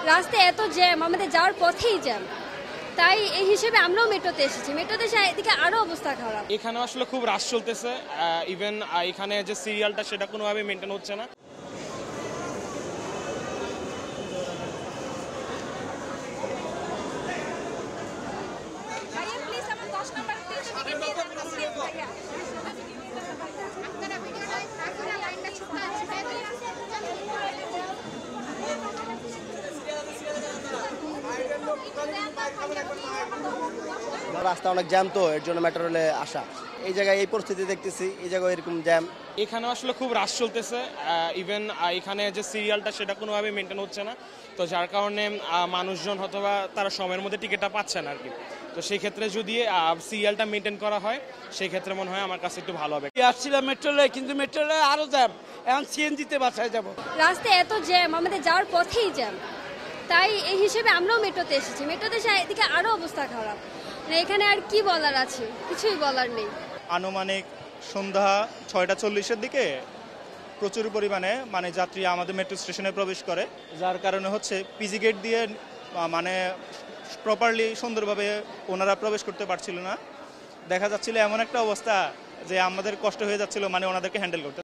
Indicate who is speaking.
Speaker 1: রাস্তায় এত জ্যাম, আমাদের যাওয়ার পথেই জ্যাম। তাই এই হিসেবে আমরাও মেট্রোতে এসেছি। মেট্রোতে এসে এদিকে আরো অবস্থা খারাপ।
Speaker 2: এখানে আসলে খুব রাশ চলতেছে। ইভেন এখানে যে সিরিয়ালটা সেটা কোনোভাবে মেনটেন হচ্ছে না।
Speaker 3: রাস্তা অনেক জ্যাম, তো এর জন্য মেট্রো রেলে আসা। এই জায়গায় এই পরিস্থিতি দেখতেছি, এই জায়গায় এরকম জ্যাম।
Speaker 2: এখানে আসলে খুব রাশ চলতেছে। ইভেন এখানে যে সিরিয়ালটা সেটা কোনোভাবে মেনটেন হচ্ছে না। তো যার কারণে মানুষজন হয়তোবা তারা সময়ের মধ্যে টিকিটটা পাচ্ছে না আর কি। তো সেই ক্ষেত্রে যদি সিরিয়ালটা মেনটেন করা হয় সেই ক্ষেত্রে মনে হয় আমার কাছে একটু ভালো হবে।
Speaker 4: আসছিলাম মেট্রো রেলে, কিন্তু মেট্রো রেলে আরো জ্যাম। এখন সিএনজিতে বাসায় যাব।
Speaker 1: রাস্তায় এত জ্যাম, আমাদের যাওয়ার পথেই জ্যাম। তাই এই হিসেবে আমরাও মেট্রোতে এসেছি। মেট্রোতে এসে এদিকে আরো অবস্থা খারাপ। এখানে আর কি বলার আছে, কিছুই বলার নেই।
Speaker 5: আনুমানিক সন্ধ্যা 6:40-এর দিকে প্রচুর পরিমাণে যাত্রী আমাদের মেট্রো স্টেশনে প্রবেশ করে, যার কারণে হচ্ছে পিজি গেট দিয়ে প্রপারলি সুন্দরভাবে ওনারা প্রবেশ করতে পারছিল না। দেখা যাচ্ছিল এমন একটা অবস্থা যে আমাদের কষ্ট হয়ে যাচ্ছিল ওনাদেরকে হ্যান্ডেল করতে।